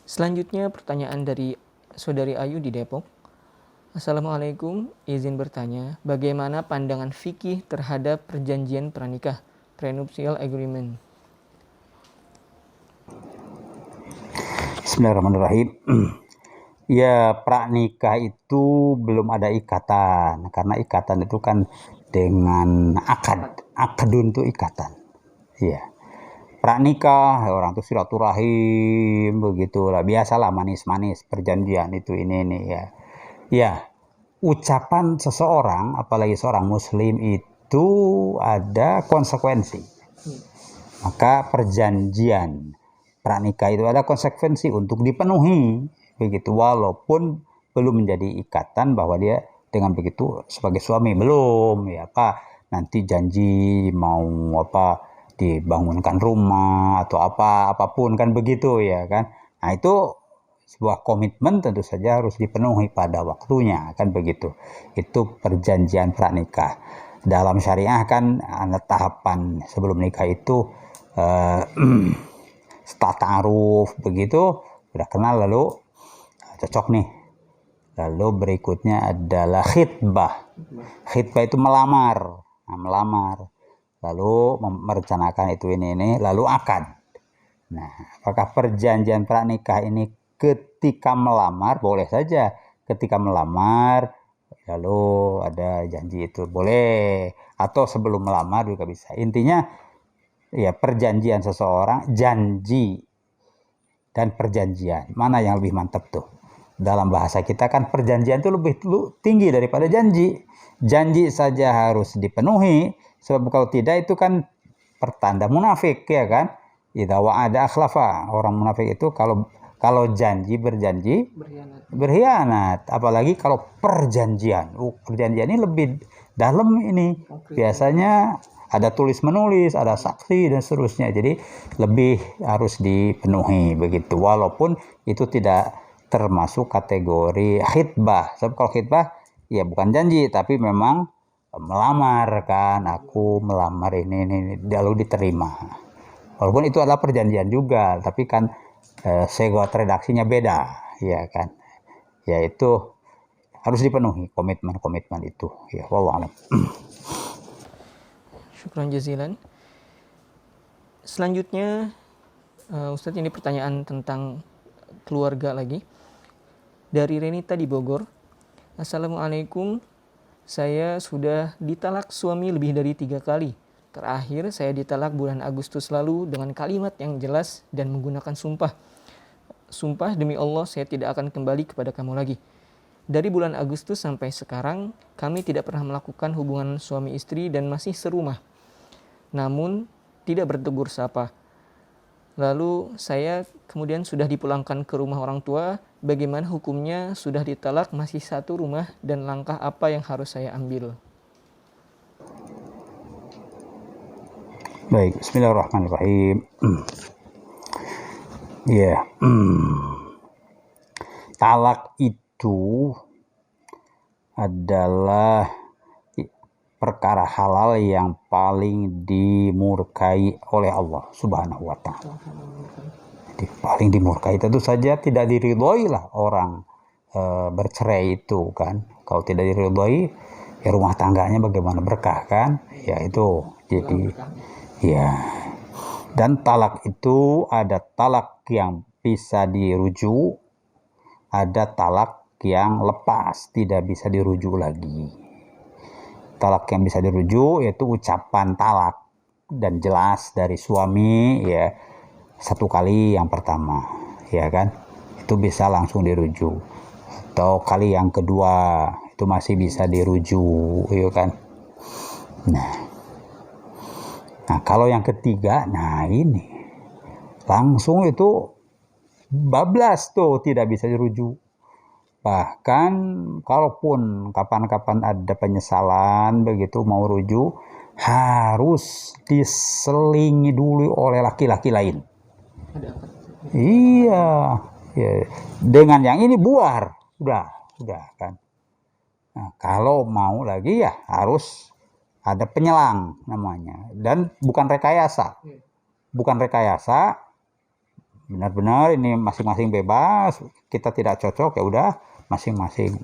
Selanjutnya pertanyaan dari Saudari Ayu di Depok. Assalamualaikum, izin bertanya, bagaimana pandangan fikih terhadap perjanjian pranikah, prenuptial agreement? Bismillahirrahmanirrahim. Ya, pranikah itu belum ada ikatan, karena ikatan itu kan dengan akad. Akadun itu ikatan. Iya. Pranikah orang tuh silaturahim begitulah, biasalah manis-manis perjanjian itu ini ya. Ya, ucapan seseorang apalagi seorang muslim itu ada konsekuensi. Maka perjanjian pranikah itu ada konsekuensi untuk dipenuhi begitu, walaupun belum menjadi ikatan bahwa dia dengan begitu sebagai suami belum ya, apa nanti janji mau apa dibangunkan rumah atau apapun kan begitu ya kan. Nah, itu sebuah komitmen tentu saja harus dipenuhi pada waktunya kan begitu. Itu perjanjian pranikah. Dalam syariah kan ada tahapan sebelum nikah itu setelah ta'aruf begitu udah kenal, lalu cocok nih, lalu berikutnya adalah khitbah. Khitbah itu melamar, lalu merencanakan itu ini lalu akad. Nah, apakah perjanjian pranikah ini ketika melamar boleh saja, ketika melamar lalu ada janji itu boleh, atau sebelum melamar juga bisa. Intinya ya perjanjian seseorang, janji dan perjanjian, mana yang lebih mantap tuh? Dalam bahasa kita kan perjanjian itu lebih tinggi daripada janji. Janji saja harus dipenuhi, sebab kalau tidak itu kan pertanda munafik ya kan. Idza wa'ada akhlafa. Orang munafik itu kalau berjanji berkhianat. Apalagi kalau perjanjian. Perjanjian ini lebih dalam ini. Biasanya ada tulis menulis, ada saksi dan seterusnya. Jadi lebih harus dipenuhi begitu. Walaupun itu tidak termasuk kategori khitbah. Sebab kalau khitbah ya bukan janji, tapi memang melamar kan. Aku melamar ini lalu diterima. Walaupun itu adalah perjanjian juga, tapi kan segot redaksinya beda, ya kan. Ya itu harus dipenuhi komitmen-komitmen itu. Ya, wallahu a'lam. Syukran jazilan. Selanjutnya, Ustadz, ini pertanyaan tentang keluarga lagi. Dari Renita di Bogor. Assalamualaikum, saya sudah ditalak suami lebih dari 3 kali. Terakhir saya ditalak bulan Agustus lalu dengan kalimat yang jelas dan menggunakan sumpah. Sumpah demi Allah saya tidak akan kembali kepada kamu lagi. Dari bulan Agustus sampai sekarang kami tidak pernah melakukan hubungan suami istri dan masih serumah. Namun tidak bertegur sapa. Lalu saya kemudian sudah dipulangkan ke rumah orang tua. Bagaimana hukumnya, sudah ditalak masih satu rumah, dan langkah apa yang harus saya ambil? Baik, bismillahirrahmanirrahim. Ya, talak itu adalah perkara halal yang paling dimurkai oleh Allah Subhanahu wa Ta'ala. Jadi paling dimurkai, tentu saja tidak diridhoi lah orang bercerai itu kan. Kalau tidak diridhoi, ya rumah tangganya bagaimana berkah kan? Ya itu jadi ya. Dan talak itu ada talak yang bisa dirujuk, ada talak yang lepas tidak bisa dirujuk lagi. Talak yang bisa dirujuk yaitu ucapan talak dan jelas dari suami ya, satu kali yang pertama ya kan, itu bisa langsung dirujuk, atau kali yang kedua itu masih bisa dirujuk ya kan. Nah kalau yang ketiga, nah ini langsung itu bablas tuh, tidak bisa dirujuk. Bahkan kalaupun kapan-kapan ada penyesalan begitu mau rujuk, harus diselingi dulu oleh laki-laki lain. Iya, ya. Dengan yang ini buar, udah kan. Nah, kalau mau lagi ya harus ada penyelang namanya, dan bukan rekayasa, benar-benar ini masing-masing bebas, kita tidak cocok, ya udah masing-masing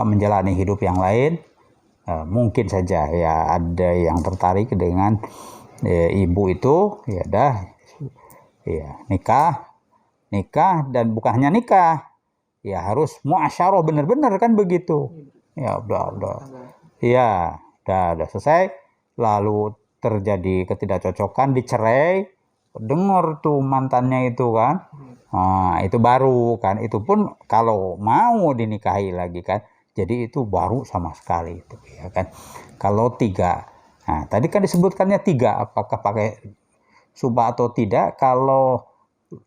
menjalani hidup yang lain. Mungkin saja ya ada yang tertarik dengan ibu itu, ya dah, ya nikah dan bukan hanya nikah, ya harus muasyarah benar-benar kan begitu. Ya udah. Iya, udah selesai. Lalu terjadi ketidakcocokan, dicerai, dengar tuh mantannya itu kan. Nah, itu baru kan. Itu pun kalau mau dinikahi lagi kan. Jadi itu baru sama sekali itu ya kan. Kalau 3. Nah, tadi kan disebutkannya 3, apakah pakai subah atau tidak? Kalau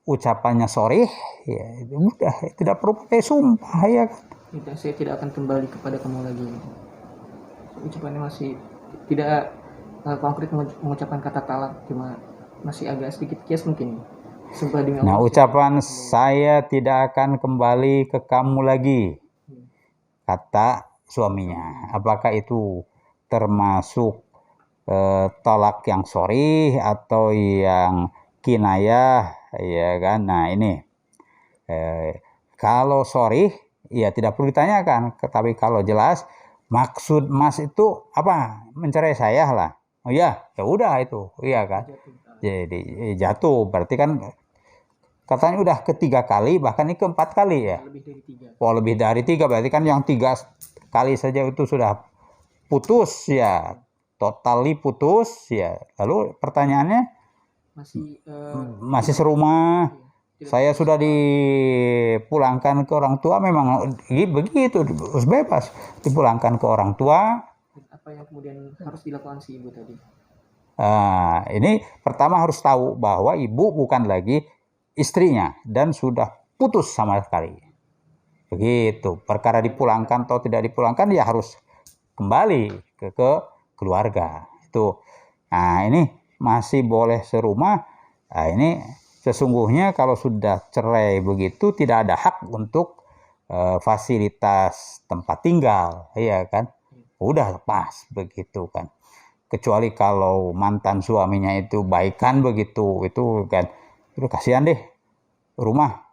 ucapannya sorry, ya udah tidak perlu pakai sumpah ya kan. Saya tidak akan kembali kepada kamu lagi. Ucapannya masih tidak konkret mengucapkan kata talak, cuma masih agak sedikit kias mungkin. Sumpah demi Allah. Nah, ucapan saya tidak akan kembali ke kamu lagi, kata suaminya. Apakah itu termasuk tolak yang sorry atau yang kinayah, ya kan? Nah ini kalau sorry ya tidak perlu ditanyakan, tapi kalau jelas maksud mas itu apa, mencerai saya lah, oh ya udah itu, iya kan, jadi jatuh, berarti kan katanya udah ketiga kali, bahkan ini keempat kali ya, lebih dari 3, berarti kan yang 3 kali saja itu sudah putus ya, totally putus ya. Lalu pertanyaannya masih serumah, saya sudah dipulangkan ke orang tua, memang begitu, harus bebas dipulangkan ke orang tua. Apa yang kemudian harus dilakukan si ibu tadi? Ini pertama harus tahu bahwa ibu bukan lagi istrinya dan sudah putus sama sekali. Begitu. Perkara dipulangkan atau tidak dipulangkan ya harus kembali ke keluarga. Itu. Nah, ini masih boleh serumah. Nah, ini sesungguhnya kalau sudah cerai begitu tidak ada hak untuk fasilitas tempat tinggal, ya kan? Udah lepas begitu kan. Kecuali kalau mantan suaminya itu baikan begitu, itu kan, itu kasihan deh, rumah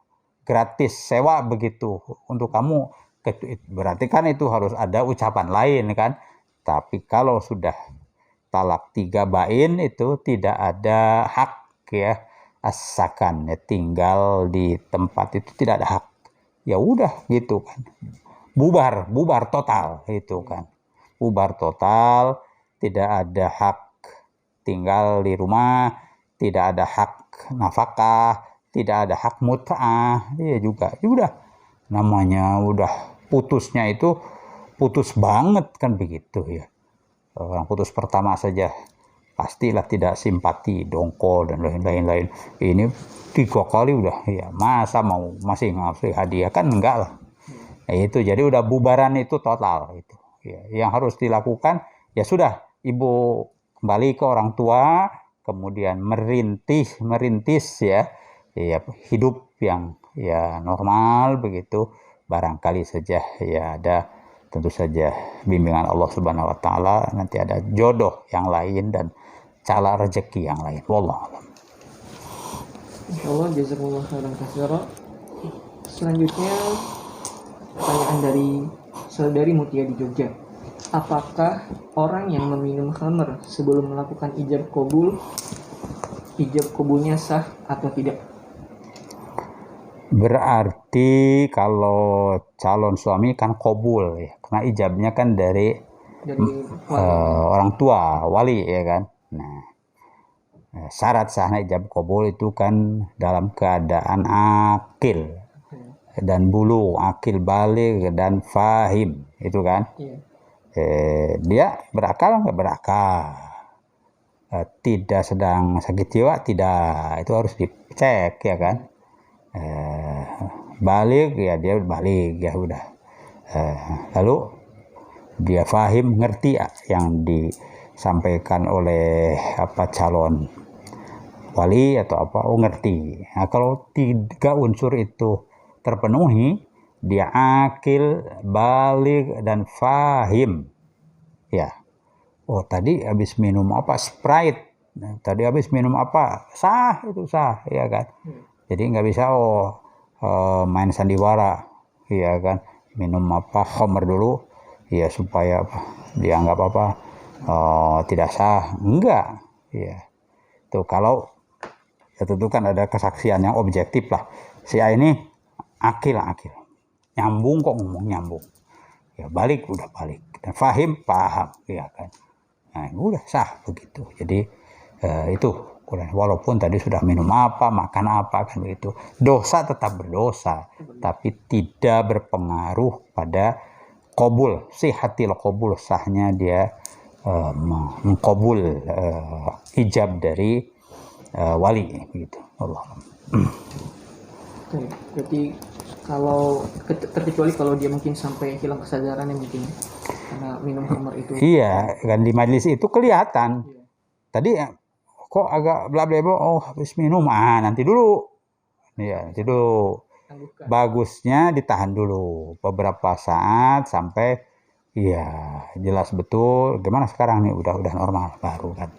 gratis sewa begitu untuk kamu, berarti kan itu harus ada ucapan lain kan. Tapi kalau sudah talak 3 bain itu tidak ada hak ya, asalkan ya tinggal di tempat itu tidak ada hak, ya udah gitu kan, bubar total itu kan, bubar total, tidak ada hak tinggal di rumah, tidak ada hak nafkah, tidak ada hak mut'ah, ya juga, ya udah, namanya udah putusnya itu putus banget kan begitu ya. Orang putus pertama saja pastilah tidak simpati, dongkol dan lain-lain. Ini 3 kali udah, ya masa mau masih ngasih hadiah kan, enggak lah. Nah, itu jadi udah bubaran itu total itu. Ya, yang harus dilakukan ya sudah, ibu kembali ke orang tua, kemudian merintis ya hidup yang ya normal begitu. Barangkali saja ya ada, tentu saja bimbingan Allah Subhanahu wa taala, nanti ada jodoh yang lain dan cala rezeki yang lain. Wallahu a'lam. Insyaallah, jazakumullah khairan katsira. Selanjutnya pertanyaan dari saudari Mutia di Jogja. Apakah orang yang meminum khamr sebelum melakukan ijab kabulnya sah atau tidak? Berarti kalau calon suami kan kabul ya, karena ijabnya kan dari orang tua, wali ya kan. Nah, syarat sahnya ijab kabul itu kan dalam keadaan akil dan bulu, akil balik dan fahim, itu kan. Dia berakal nggak berakal, tidak sedang sakit jiwa tidak, itu harus dicek ya kan. Balik ya dia balik ya udah. Lalu dia fahim, ngerti yang disampaikan oleh calon wali atau apa, ngerti. Nah, kalau 3 unsur itu terpenuhi, dia akil, balik dan fahim ya. Oh, tadi habis minum apa, Sprite, tadi habis minum apa, sah, itu sah ya kan. Jadi nggak bisa main sandiwara, ya kan, minum khamr dulu, ya supaya dianggap tidak sah, enggak, ya. Tuh kalau ya tentu kan ada kesaksian yang objektif lah. Si A ini akil, nyambung kok ngomong nyambung. Ya balik udah balik. Dan fahim paham, ya kan. Nah, udah sah begitu. Jadi itu walaupun tadi sudah minum makan apa kan begitu. Dosa tetap berdosa, tapi tidak berpengaruh pada qabul, sihatil qabul, sahnya dia mengkabul ijab dari wali gitu. Allah. Oke, berarti kalau terkecuali kalau dia mungkin sampai hilang kesadaran ya mungkin karena minum khamar itu. Iya, kan di majelis itu kelihatan. Iya. Tadi kok agak bla bla bla, habis minum, nanti dulu. Iya, nanti dulu. Tangguhkan. Bagusnya ditahan dulu beberapa saat sampai jelas betul gimana sekarang nih, udah normal baru kan.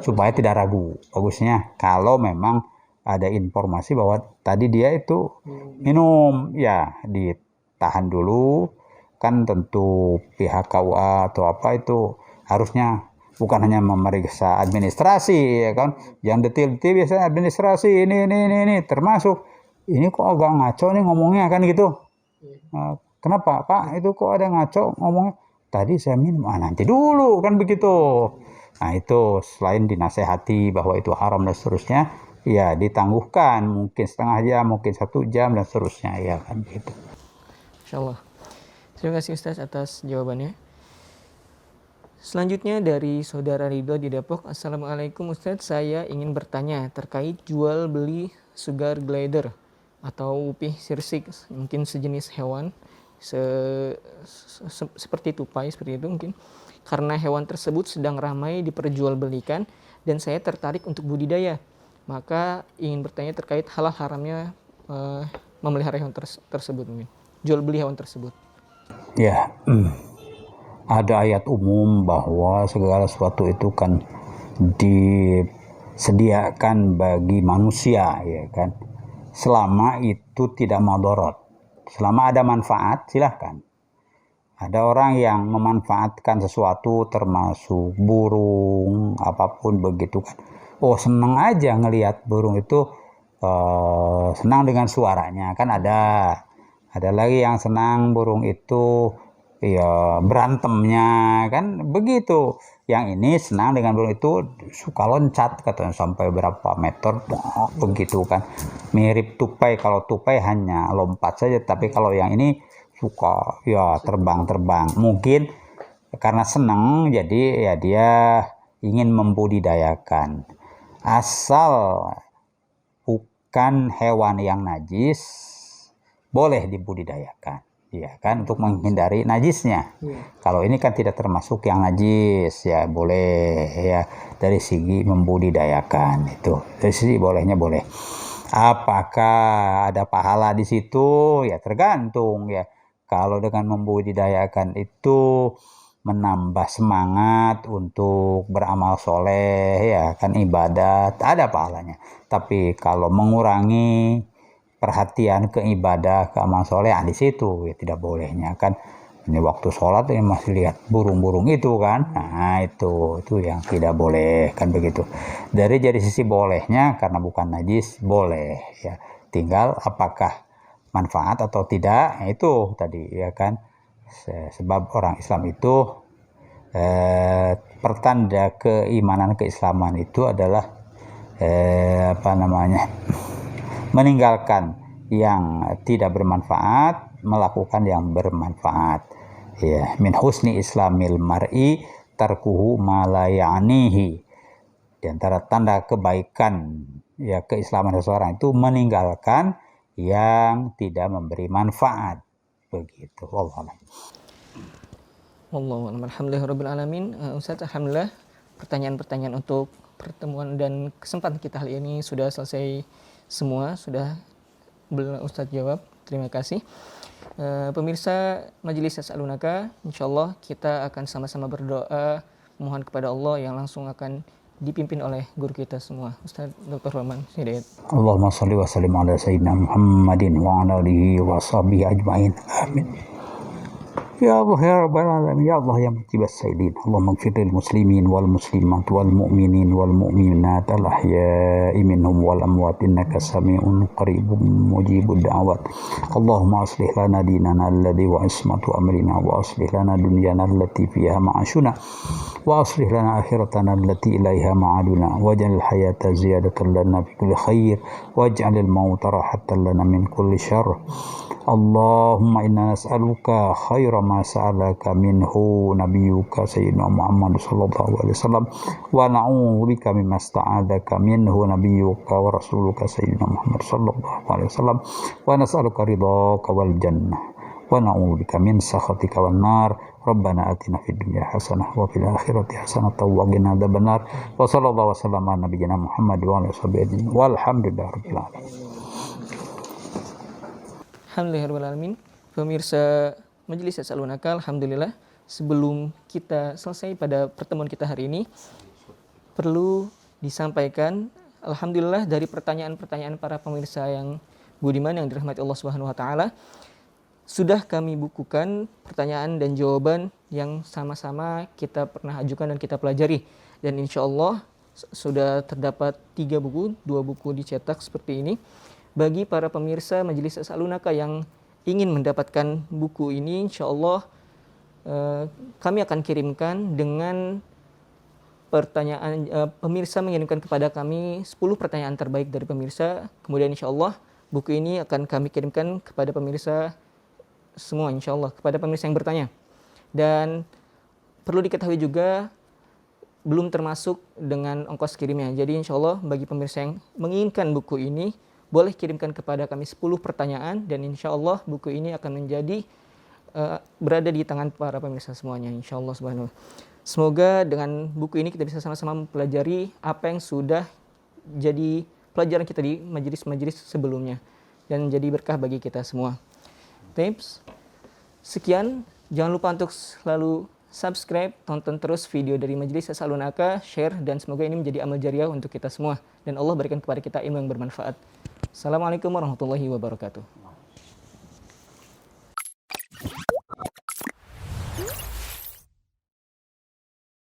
Supaya tidak ragu. Bagusnya kalau memang ada informasi bahwa tadi dia itu minum, ya ditahan dulu. Kan tentu pihak KUA atau apa itu harusnya bukan hanya memeriksa administrasi, ya kan, yang detail-detail biasanya administrasi ini termasuk ini kok agak ngaco nih ngomongnya kan gitu. Kenapa Pak itu kok ada ngaco ngomongnya, tadi saya minum, nanti dulu kan begitu. Nah itu selain dinasehati bahwa itu haram dan seterusnya, ya ditangguhkan mungkin setengah jam, mungkin 1 jam dan seterusnya, ya kan gitu. Insyaallah. Terima kasih Ustaz atas jawabannya. Selanjutnya dari Saudara Ridho di Depok. Assalamualaikum Ustaz, saya ingin bertanya terkait jual beli sugar glider atau upih sirsik, mungkin sejenis hewan seperti tupai seperti itu mungkin. Karena hewan tersebut sedang ramai diperjualbelikan dan saya tertarik untuk budidaya. Maka ingin bertanya terkait halal haramnya memelihara hewan tersebut mungkin. Jual beli hewan tersebut. Ya, ada ayat umum bahwa segala sesuatu itu kan disediakan bagi manusia, ya kan, selama itu tidak madharat, selama ada manfaat silahkan. Ada orang yang memanfaatkan sesuatu termasuk burung apapun begitu kan, senang aja ngelihat burung itu, senang dengan suaranya kan. Ada lagi yang senang burung itu berantemnya kan begitu. Yang ini senang dengan burung itu suka loncat katanya sampai berapa meter begitu kan. Mirip tupai, kalau tupai hanya lompat saja, tapi kalau yang ini suka terbang. Mungkin karena senang jadi dia ingin membudidayakan. Asal bukan hewan yang najis boleh dibudidayakan, ya kan, untuk menghindari najisnya. Kalau ini kan tidak termasuk yang najis, ya boleh, ya dari segi membudidayakan itu. Dari segi bolehnya boleh. Apakah ada pahala di situ? Ya tergantung ya. Kalau dengan membudidayakan itu menambah semangat untuk beramal soleh, ya kan, ibadat, ada pahalanya. Tapi kalau mengurangi perhatian ke ibadah, ke amal soleh, di situ ya tidak bolehnya kan. Ini waktu sholat ini masih lihat burung-burung itu kan. Nah itu yang tidak boleh kan begitu. Dari sisi bolehnya karena bukan najis boleh ya. Tinggal apakah manfaat atau tidak, itu tadi ya kan. Sebab orang Islam itu pertanda keimanan keislaman itu adalah meninggalkan yang tidak bermanfaat, melakukan yang bermanfaat. Ya, min husni islamil mar'i tarkuhu ma la ya'nihi. Di antara tanda kebaikan ya keislaman seseorang itu meninggalkan yang tidak memberi manfaat. Begitu. Wallahu Wallahu a'lam. Alhamdulillahirabbil alamin. Ustaz, alhamdulillah pertanyaan-pertanyaan untuk pertemuan dan kesempatan kita kali ini sudah selesai semua, sudah Ustaz jawab. Terima kasih. Pemirsa Majelis Yas'alunaka, insyaallah kita akan sama-sama berdoa mohon kepada Allah yang langsung akan dipimpin oleh guru kita semua, Ustaz Dr. Rahman Hidayat. Allahumma salli wa sallim ala sayyidina Muhammadin wa ala alihi wa sahbihi ajma'in. Amin. Ya Allah ya Rabbal Alamin, ya Allah ya mujibas sailin, Allahumma ighfir lil muslimin wal muslimat wal mu'minin wal mu'minat al ahya'i minhum wal amwat innaka sami'un qaribun mujibud da'wat. Allahumma aslih lana dinana alladhi wa ismatu amrina wa aslih lana dunyana allati fiha ma'ashuna wa aslih lana akhiratana allati ilaiha ma'aduna waj'al hayata ziyadatan lana fi kulli khair waj'al al mauta rahatan lana min kulli syarr. Allahumma inna nas'aluka khaira ma sa'alaka minhu nabiyyuka sayyidina Muhammad sallallahu alaihi wasallam wa na'udzubika mimma sta'adzaka minhu nabiyyuka wa rasuluka sayyidina Muhammad sallallahu alaihi wasallam wa nas'aluka ridhaka wal jannah wa na'udzubika min sakhatika wan nar. Rabbana atina fid dunya hasanah wa fil akhirati hasanah wa qina adzabannar. Wa sallallahu wasallam ala nabiyyina Muhammad wa alihi wasallam walhamdulillahirabbil alamin. Alhamdulillahirrahmanirrahim. Pemirsa Majelis Yasalun Akal, alhamdulillah, sebelum kita selesai pada pertemuan kita hari ini, perlu disampaikan, alhamdulillah, dari pertanyaan-pertanyaan para pemirsa yang budiman yang dirahmati Allah Subhanahu wa taala, sudah kami bukukan pertanyaan dan jawaban yang sama-sama kita pernah ajukan dan kita pelajari. Dan insya Allah sudah terdapat 3 buku, 2 buku dicetak seperti ini. Bagi para pemirsa Majelis Yasalun Akal yang ingin mendapatkan buku ini, insya Allah kami akan kirimkan dengan pertanyaan, pemirsa mengirimkan kepada kami 10 pertanyaan terbaik dari pemirsa. Kemudian insya Allah buku ini akan kami kirimkan kepada pemirsa semua, insya Allah, kepada pemirsa yang bertanya. Dan perlu diketahui juga, belum termasuk dengan ongkos kirimnya. Jadi insya Allah bagi pemirsa yang menginginkan buku ini, boleh kirimkan kepada kami 10 pertanyaan, dan insya Allah buku ini akan menjadi berada di tangan para pemirsa semuanya, insya Allah subhanahu. Semoga dengan buku ini kita bisa sama-sama mempelajari apa yang sudah jadi pelajaran kita di majelis-majelis sebelumnya, dan menjadi berkah bagi kita semua. Tips. Sekian, jangan lupa untuk selalu subscribe, tonton terus video dari Majelis Yasalun Akal, share, dan semoga ini menjadi amal jariah untuk kita semua, dan Allah berikan kepada kita ilmu yang bermanfaat. Assalamualaikum warahmatullahi wabarakatuh.